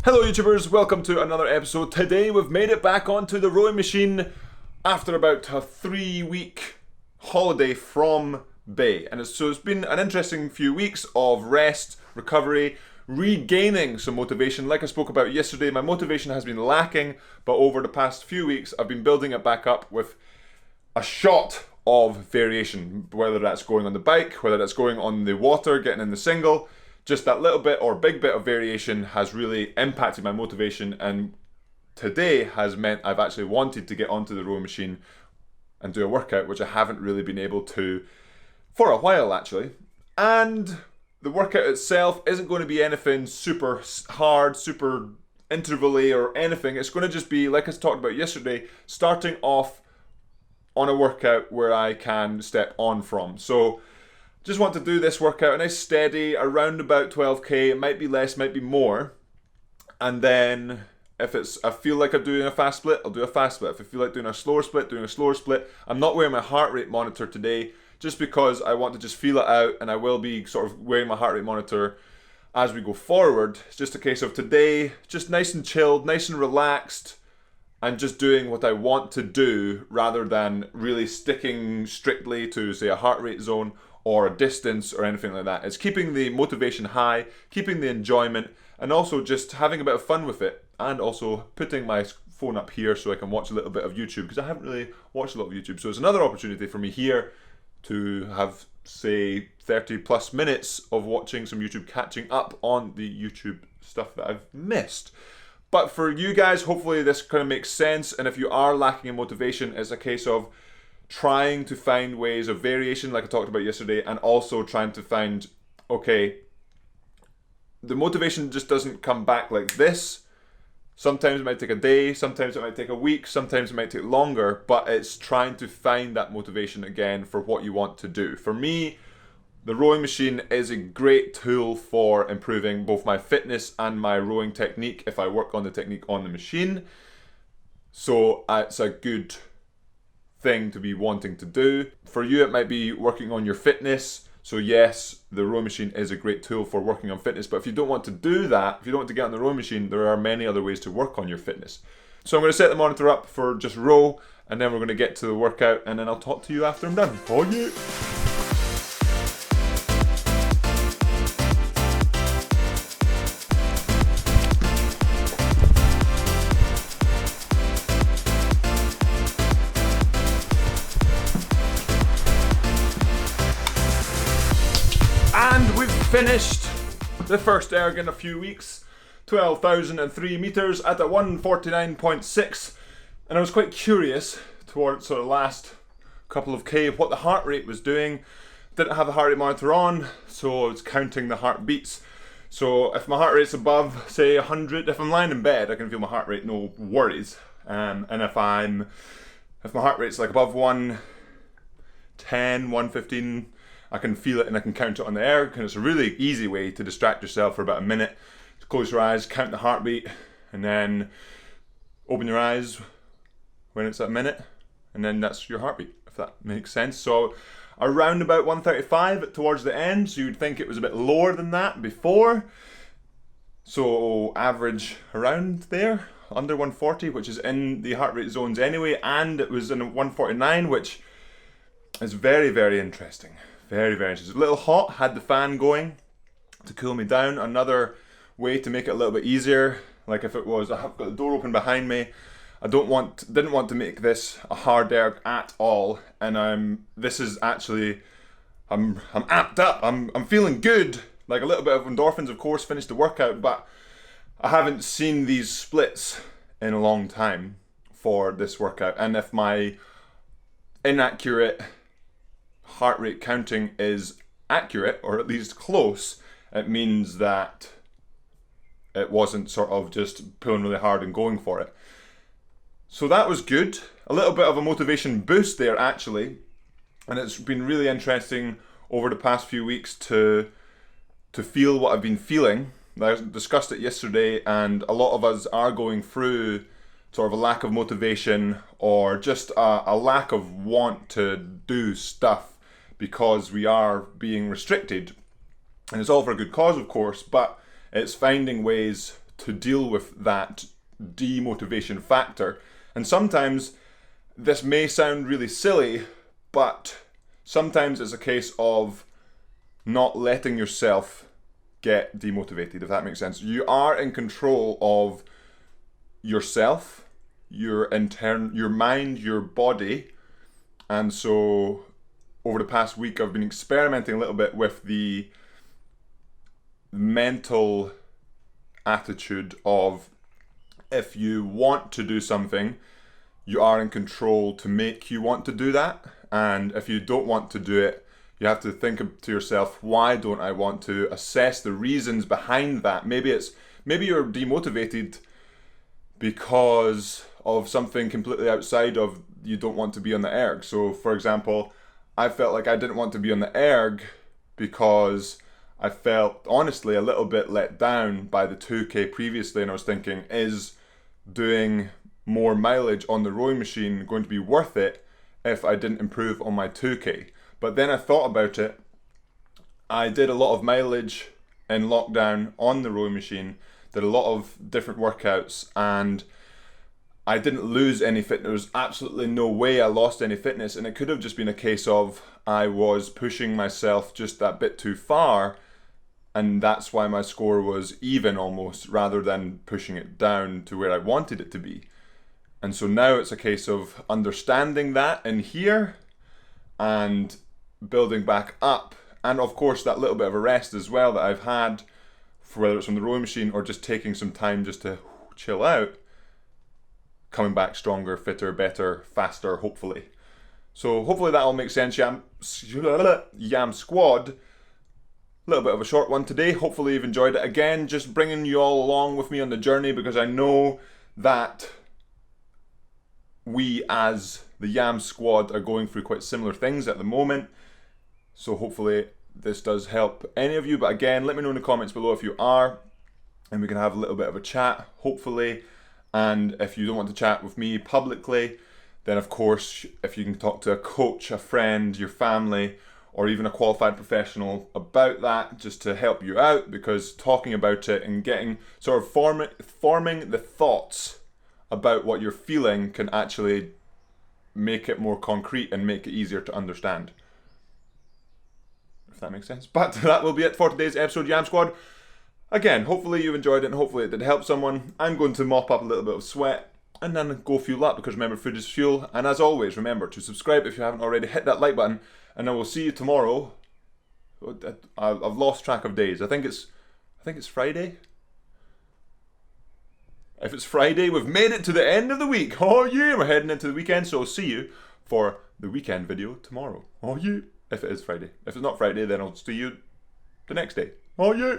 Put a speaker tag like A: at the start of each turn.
A: Hello YouTubers, welcome to another episode. Today we've made it back onto the rowing machine after about a 3-week holiday from Bay. And it's been an interesting few weeks of rest, recovery, regaining some motivation. Like I spoke about yesterday, my motivation has been lacking, but over the past few weeks I've been building it back up with a shot of variation, whether that's going on the bike, whether that's going on the water, getting in the single. Just that little bit or big bit of variation has really impacted my motivation, and today has meant I've actually wanted to get onto the rowing machine and do a workout, which I haven't really been able to for a while actually. And the workout itself isn't going to be anything super hard, super interval-y or anything. It's going to just be, like I talked about yesterday, starting off on a workout where I can step on from. So just want to do this workout, a nice steady, around about 12k. It might be less, might be more. And then if I feel like I'm doing a fast split, I'll do a fast split. If I feel like doing a slower split, doing a slower split. I'm not wearing my heart rate monitor today, just because I want to just feel it out, and I will be sort of wearing my heart rate monitor as we go forward. It's just a case of today, just nice and chilled, nice and relaxed, and just doing what I want to do rather than really sticking strictly to, say, a heart rate zone or a distance or anything like that. It's keeping the motivation high, keeping the enjoyment, and also just having a bit of fun with it, and also putting my phone up here so I can watch a little bit of YouTube, because I haven't really watched a lot of YouTube. So it's another opportunity for me here to have, say, 30 plus minutes of watching some YouTube, catching up on the YouTube stuff that I've missed. But for you guys, hopefully this kind of makes sense, and if you are lacking in motivation, it's a case of trying to find ways of variation, like I talked about yesterday, and also trying to find, okay, the motivation just doesn't come back like this. Sometimes it might take a day, sometimes it might take a week, sometimes it might take longer, but it's trying to find that motivation again for what you want to do. For me, the rowing machine is a great tool for improving both my fitness and my rowing technique if I work on the technique on the machine. So it's a good thing to be wanting to do. For you, it might be working on your fitness. So yes, the rowing machine is a great tool for working on fitness, but if you don't want to do that, if you don't want to get on the rowing machine, there are many other ways to work on your fitness. So I'm going to set the monitor up for just row, and then we're going to get to the workout, and then I'll talk to you after I'm done. Oh yeah! And we've finished the first erg in a few weeks, 12,003 meters at a 149.6, and I was quite curious towards sort of last couple of K what the heart rate was doing. Didn't have the heart rate monitor on, so I was counting the heartbeats. So if my heart rate's above, say 100, if I'm lying in bed, I can feel my heart rate, no worries. And if my heart rate's like above 110, 115, I can feel it and I can count it on the erg, and it's a really easy way to distract yourself for about a minute. Just close your eyes, count the heartbeat, and then open your eyes when it's at a minute, and then that's your heartbeat, if that makes sense. So around about 135 towards the end, so you'd think it was a bit lower than that before. So average around there, under 140, which is in the heart rate zones anyway, and it was in 149, which is very, very interesting. Very, very interesting. A little hot, had the fan going to cool me down. Another way to make it a little bit easier, like if it was, I've got the door open behind me. I didn't want to make this a hard erg at all, and this is actually, I'm amped up. I'm feeling good. Like a little bit of endorphins, of course, finished the workout, but I haven't seen these splits in a long time for this workout. And if my inaccurate heart rate counting is accurate, or at least close, it means that it wasn't sort of just pulling really hard and going for it. So that was good. A little bit of a motivation boost there actually, and it's been really interesting over the past few weeks to feel what I've been feeling. I discussed it yesterday, and a lot of us are going through sort of a lack of motivation, or just a lack of want to do stuff because we are being restricted. And it's all for a good cause, of course, but it's finding ways to deal with that demotivation factor. And sometimes this may sound really silly, but sometimes it's a case of not letting yourself get demotivated, if that makes sense. You are in control of yourself, your mind, your body. And so over the past week, I've been experimenting a little bit with the mental attitude of, if you want to do something, you are in control to make you want to do that. And if you don't want to do it, you have to think to yourself, why don't I want to? Assess the reasons behind that. Maybe you're demotivated because of something completely outside of, you don't want to be on the erg. So for example, I felt like I didn't want to be on the erg because I felt honestly a little bit let down by the 2K previously, and I was thinking, is doing more mileage on the rowing machine going to be worth it if I didn't improve on my 2K? But then I thought about it. I did a lot of mileage in lockdown on the rowing machine, did a lot of different workouts, and I didn't lose any fitness. There was absolutely no way I lost any fitness, and it could have just been a case of I was pushing myself just that bit too far, and that's why my score was even almost, rather than pushing it down to where I wanted it to be. And so now it's a case of understanding that in here and building back up. And of course that little bit of a rest as well that I've had, for whether it's from the rowing machine or just taking some time just to chill out, coming back stronger, fitter, better, faster, hopefully. So hopefully that all makes sense, Yam Squad. A little bit of a short one today. Hopefully you've enjoyed it. Again, just bringing you all along with me on the journey, because I know that we as the Yam Squad are going through quite similar things at the moment. So hopefully this does help any of you. But again, let me know in the comments below if you are, and we can have a little bit of a chat, hopefully. And if you don't want to chat with me publicly, then of course, if you can talk to a coach, a friend, your family, or even a qualified professional about that, just to help you out, because talking about it and getting sort of forming the thoughts about what you're feeling can actually make it more concrete and make it easier to understand, if that makes sense. But that will be it for today's episode, Yam Squad. Again, hopefully you enjoyed it and hopefully it did help someone. I'm going to mop up a little bit of sweat and then go fuel up, because remember, food is fuel. And as always, remember to subscribe if you haven't already. Hit that like button, and I will see you tomorrow. I've lost track of days. I think it's Friday. If it's Friday, we've made it to the end of the week. Oh yeah, we're heading into the weekend, so I'll see you for the weekend video tomorrow. Oh yeah, if it is Friday. If it's not Friday, then I'll see you the next day. Oh yeah.